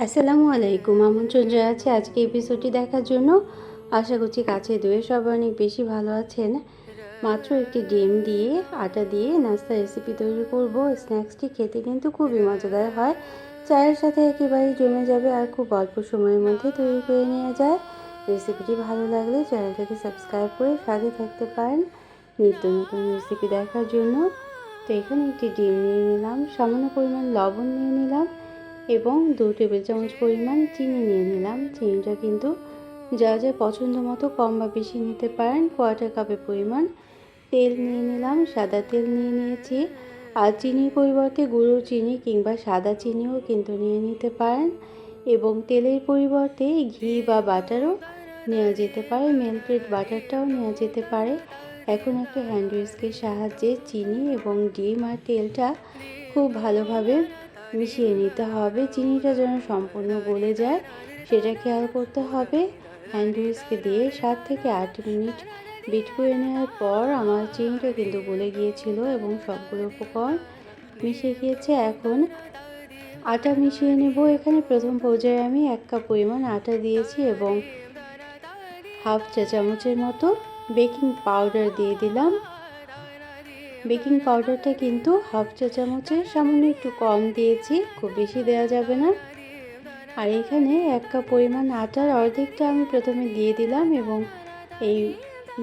আসসালামু আলাইকুম। আমন্ত্রণ জানাচ্ছি আজকে এপিসোডটি দেখার জন্য। আশা করছি কাছে দূরে সবাই অনেক বেশি ভালো আছেন। মাত্র একটি ডিম দিয়ে আটা দিয়ে নাস্তা রেসিপি তৈরি করব। স্ন্যাক্সটি খেতে কিন্তু খুবই মজাদার হয়, চায়ের সাথে একেবারে জমে যাবে আর খুব অল্প সময়ের মধ্যে তৈরি করে নেওয়া যায়। রেসিপিটি ভালো লাগলে চ্যানেলটাকে সাবস্ক্রাইব করে সাথে থাকতে পারেন নিত্য নতুন রেসিপি দেখার জন্য। তো এখানে একটি ডিম নিয়ে নিলাম, সামান্য পরিমাণ লবণ নিয়ে নিলাম এবং 2 টেবিল চামচ পরিমাণ চিনি নিয়ে নিলাম। চিনিটা কিন্তু যা যা পছন্দ মতো কম বা বেশি নিতে পারেন। 1/4 কাপের পরিমাণ তেল নিয়ে নিলাম, সাদা তেল নিয়ে নিয়েছি। আর চিনির পরিবর্তে গুঁড়ো চিনি কিংবা সাদা চিনিও কিন্তু নিয়ে নিতে পারেন, এবং তেলের পরিবর্তে ঘি বা বাটারও নেওয়া যেতে পারে, মেল্টেড বাটারটাও নেওয়া যেতে পারে। এখন একটা হ্যান্ড হুইস্কের সাহায্যে চিনি এবং ডিম আর তেলটা খুব ভালোভাবে মিশিয়ে নিতে হবে। চিনিটা যেন সম্পূর্ণ গলে যায় সেটা খেয়াল করতে হবে। হ্যান্ড হুইস্ক দিয়ে 7 থেকে 8 মিনিট বিট করে নেওয়ার পর আমার চিনিটা কিন্তু গলে গিয়েছিল এবং সবগুলো উপকরণ মিশে গিয়েছে। এখন আটা মিশিয়ে নেব। এখানে প্রথম পর্যায়ে আমি 1 কাপ পরিমাণ আটা দিয়েছি এবং হাফ চা চামচের মতো বেকিং পাউডার দিয়ে দিলাম। বেকিং পাউডারটা কিন্তু হাফ চা চামচের সামান্য একটু কম দিয়েছি, খুব বেশি দেওয়া যাবে না। আর এখানে 1 কাপ পরিমাণ আটার অর্ধেকটা আমি প্রথমে দিয়ে দিলাম এবং এই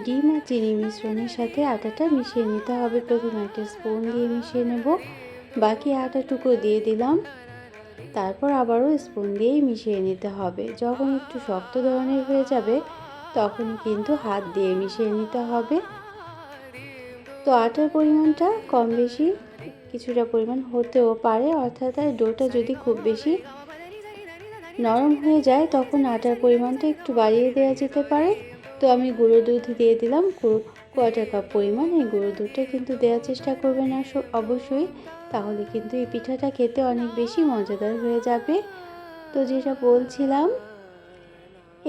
ডিম আর চিনি মিশ্রণের সাথে আটাটা মিশিয়ে নিতে হবে। প্রথমে একটা স্পুন দিয়ে মিশিয়ে নেব, বাকি আটাটুকু দিয়ে দিলাম, তারপর আবারও স্পুন দিয়েই মিশিয়ে নিতে হবে। যখন একটু শক্ত ধরনের হয়ে যাবে তখন কিন্তু হাত দিয়ে মিশিয়ে নিতে হবে। তো আটার পরিমাণটা কম বেশি কিছুটা পরিমাণ হতেও পারে, অর্থাৎ ডোটা যদি খুব বেশি নরম হয়ে যায় তখন আটার পরিমাণটা একটু বাড়িয়ে দেওয়া যেতে পারে। তো আমি গুঁড়ো দুধ দিয়ে দিলাম 1/4 কাপ পরিমাণ। এই গুঁড়ো দুধটা কিন্তু দেওয়ার চেষ্টা করবেন না অবশ্যই, তাহলে কিন্তু এই পিঠাটা খেতে অনেক বেশি মজাদার হয়ে যাবে। তো যেটা বলছিলাম,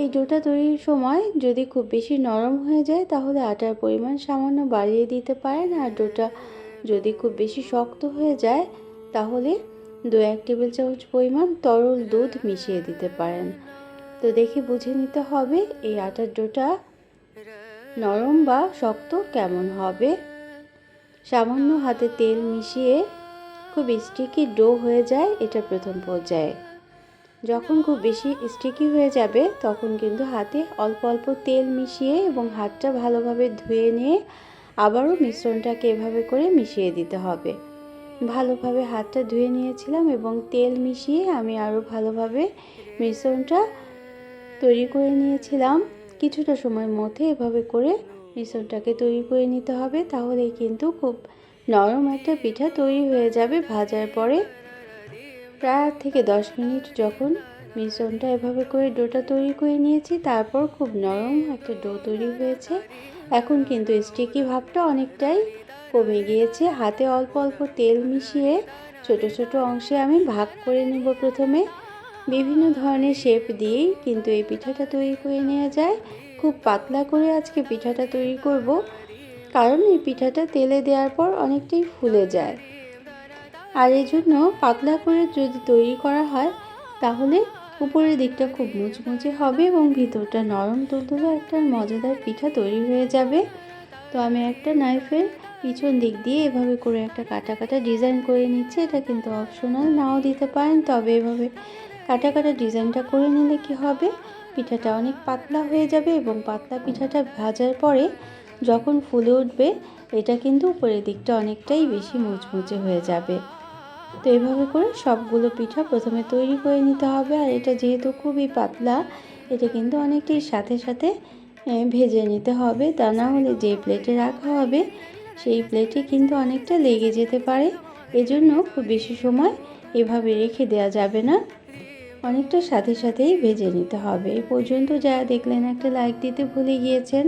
এই ডোটা তৈরির সময় যদি খুব বেশি নরম হয়ে যায় তাহলে আটার পরিমাণ সামান্য বাড়িয়ে দিতে পারেন, আর ডোটা যদি খুব বেশি শক্ত হয়ে যায় তাহলে 2-1 টেবিল চামচ পরিমাণ তরল দুধ মিশিয়ে দিতে পারেন। তো দেখে বুঝে নিতে হবে এই আটার ডোটা নরম বা শক্ত কেমন হবে। সামান্য হাতে তেল মিশিয়ে খুব স্টিকি ডো হয়ে যায় এটা প্রথম পর্যায়ে। যখন খুব বেশি স্টিকি হয়ে যাবে তখন কিন্তু হাতে অল্প অল্প তেল মিশিয়ে এবং হাতটা ভালোভাবে ধুয়ে নিয়ে আবারও মিশ্রণটাকে এভাবে করে মিশিয়ে দিতে হবে। ভালোভাবে হাতটা ধুয়ে নিয়েছিলাম এবং তেল মিশিয়ে আমি আরও ভালোভাবে মিশ্রণটা তৈরি করে নিয়েছিলাম। কিছুটা সময়ের মধ্যে এভাবে করে মিশ্রণটাকে তৈরি করে নিতে হবে, তাহলে কিন্তু খুব নরম একটা পিঠা তৈরি হয়ে যাবে ভাজার পরে। প্রায় 8 থেকে 10 মিনিট যখন মিশ্রণটা এভাবে করে ডোটা তৈরি করে নিয়েছি, তারপর খুব নরম একটা ডো তৈরি হয়েছে। এখন কিন্তু স্টিকি ভাবটা অনেকটাই কমে গিয়েছে। হাতে অল্প অল্প তেল মিশিয়ে ছোট ছোট অংশে আমি ভাগ করে নেব। প্রথমে বিভিন্ন ধরনের শেপ দিয়েই কিন্তু এই পিঠাটা তৈরি করে নেওয়া যায়। খুব পাতলা করে আজকে পিঠাটা তৈরি করব, কারণ এই পিঠাটা তেলে দেওয়ার পর অনেকটাই ফুলে যায়। আর এই জন্য পাতলা করে যদি তৈরি করা হয় তাহলে উপরের দিকটা খুব মুচমুচে হবে এবং ভিতরটা নরম তুলতুলে একটা মজাদার পিঠা তৈরি হয়ে যাবে। তো আমি একটা নাইফের পিছন দিক দিয়ে এভাবে করে একটা কাটা কাটা ডিজাইন করে নিচ্ছি। এটা কিন্তু অপশনাল, নাও দিতে পারেন, তবে এভাবে কাটা কাটা ডিজাইনটা করে নিলে কি হবে, পিঠাটা অনেক পাতলা হয়ে যাবে এবং পাতলা পিঠাটা ভাজার পরে যখন ফুলে উঠবে এটা কিন্তু উপরের দিকটা অনেকটাই বেশি মুচমুচে হয়ে যাবে। তো এভাবে করে সবগুলো পিঠা প্রথমে তৈরি করে নিতে হবে। আর এটা যেহেতু খুবই পাতলা, এটা কিন্তু অনেকটাই সাথে সাথে ভেজে নিতে হবে, তা না হলে যে প্লেটে রাখা হবে সেই প্লেটে কিন্তু অনেকটা লেগে যেতে পারে। এজন্য খুব বেশি সময় এভাবে রেখে দেওয়া যাবে না, অনেকটা সাথে সাথেই ভেজে নিতে হবে। এই পর্যন্ত যারা দেখলেন একটা লাইক দিতে ভুলে গিয়েছেন,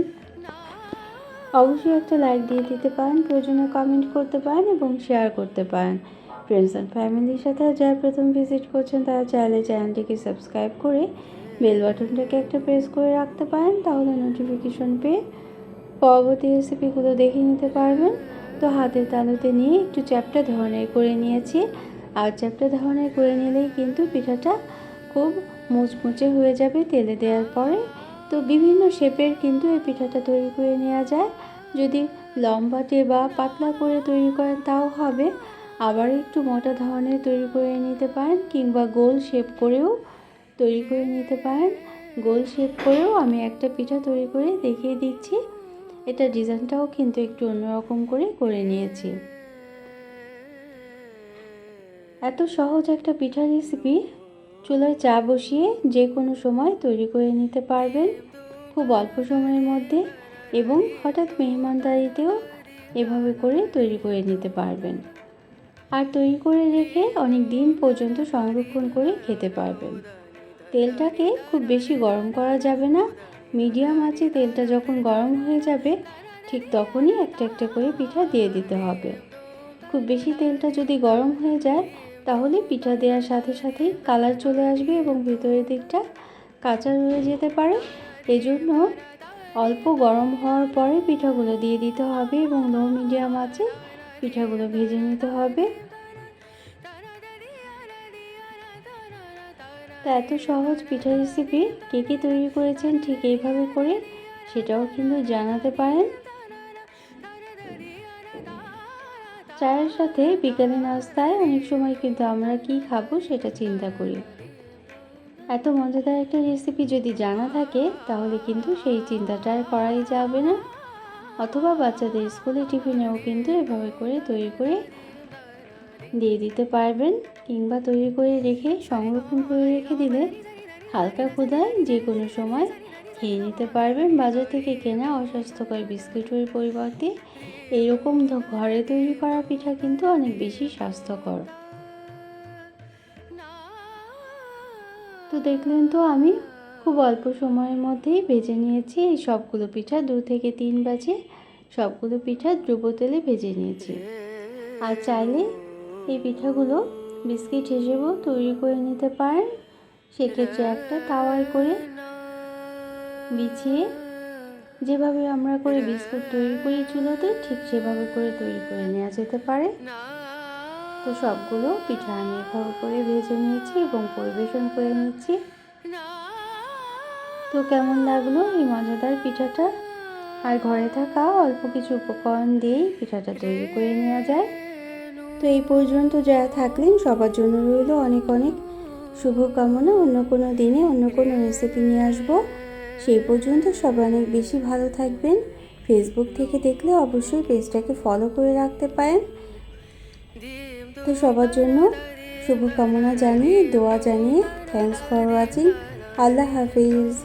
অবশ্যই একটা লাইক দিয়ে দিতে পারেন, প্রয়োজনে কমেন্ট করতে পারেন এবং শেয়ার করতে পারেন ফ্রেন্ডস অ্যান্ড ফ্যামিলির সাথে। যারা প্রথম ভিজিট করছেন তারা চাইলে চ্যানেলটিকে সাবস্ক্রাইব করে বেল বাটনটাকে একটা প্রেস করে রাখতে পারেন, তাহলে নোটিফিকেশন পেয়ে পরবর্তী রেসিপিগুলো দেখে নিতে পারবেন। তো হাতের তালুতে নিয়ে একটু চ্যাপ্টা ধরনের করে নিয়েছি, আর চ্যাপ্টা ধরনের করে নিলেই কিন্তু পিঠাটা খুব মুচমুচে হয়ে যাবে তেলে দেওয়ার পরে। তো বিভিন্ন শেপের কিন্তু এই পিঠাটা তৈরি করে নেওয়া যায়। যদি লম্বাটে বা পাতলা করে তৈরি করেন তাও হবে, আবার একটু মোটা ধরনের তৈরি করে নিতে পারেন, কিংবা গোল শেপ করেও তৈরি করে নিতে পারেন। গোল শেপ করেও আমি একটা পিঠা তৈরি করে দেখিয়ে দিচ্ছি। এটা ডিজাইনটাও কিন্তু একটু অন্যরকম করে নিয়েছি। এত সহজ একটা পিঠা রেসিপি চুলায় চা বসিয়ে যে কোনো সময় তৈরি করে নিতে পারবেন খুব অল্প সময়ের মধ্যে, এবং হঠাৎ মেহমানদারিতেও এভাবে করে তৈরি করে নিতে পারবেন। আর তৈরি করে রেখে অনেক দিন পর্যন্ত সংরক্ষণ করে খেতে পারবেন। তেলটাকে খুব বেশি গরম করা যাবে না, মিডিয়াম আঁচে তেলটা যখন গরম হয়ে যাবে ঠিক তখনই একটা একটা করে পিঠা দিয়ে দিতে হবে। খুব বেশি তেলটা যদি গরম হয়ে যায় তাহলে পিঠা দেওয়ার সাথে সাথেই কালার চলে আসবে এবং ভিতরের দিকটা কাঁচা রয়ে যেতে পারে। এজন্য অল্প গরম হওয়ার পরে পিঠাগুলো দিয়ে দিতে হবে এবং লো মিডিয়াম আঁচে পিঠাগুলো ভেজে নিতে হবে। তা এত সহজ পিঠা রেসিপি কে কে তৈরি করেছেন ঠিক এইভাবে করে সেটাও কিন্তু জানাতে পারেন। চায়ের সাথে বিকালে নাস্তায় অনেক সময় কিন্তু আমরা কি খাবো সেটা চিন্তা করি। এত মজাদার একটা রেসিপি যদি জানা থাকে তাহলে কিন্তু সেই চিন্তাটা আর করাই যাবে না। অথবা বাচ্চাদের স্কুলে টিফিনেও কিন্তু এভাবে করে তৈরি করে দিয়ে দিতে পারবেন, কিংবা তৈরি করে রেখে সংরক্ষণ করে রেখে দিলে হালকা ক্ষুধায় যে কোনো সময় খেয়ে নিতে পারবেন। বাজার থেকে কেনা অস্বাস্থ্যকর বিস্কুটের পরিবর্তে এরকম ঘরে তৈরি করা পিঠা কিন্তু অনেক বেশি স্বাস্থ্যকর। তো দেখলেন তো আমি খুব অল্প সময়ের মধ্যেই ভেজে নিয়েছি এই সবগুলো পিঠা, 2 থেকে 3 ব্যাচে সবগুলো পিঠা ডুবো তেলে ভেজে নিয়েছি। আর চাইলে এই পিঠাগুলো বিস্কিট হিসেবেও তৈরি করে নিতে পারেন। সেক্ষেত্রে একটা তাওয়ায় করে বিছিয়ে যেভাবে আমরা করে বিস্কুট তৈরি করি চুলাতে ঠিক সেভাবে করে তৈরি করে নেওয়া যেতে পারে। তো সবগুলো পিঠা আমি এভাবে করে ভেজে নিয়েছি এবং পরিবেশন করে নিচ্ছি। তো কেমন লাগলো এই মজাদার পিঠাটা? আর ঘরে থাকা অল্প কিছু উপকরণ দিয়েই পিঠাটা তৈরি করে নেওয়া যায়। তো এই পর্যন্ত যারা থাকলেন সবার জন্য রইল অনেক অনেক শুভকামনা। অন্য কোনো দিনে অন্য কোনো রেসিপি নিয়ে আসবো। সেই পর্যন্ত সবাই অনেক বেশি ভালো থাকবেন। ফেসবুক থেকে দেখলে অবশ্যই পেজটাকে ফলো করে রাখতে পারেন। তো সবার জন্য শুভকামনা জানিয়ে, দোয়া জানিয়ে thanks for watching. Allah Hafiz.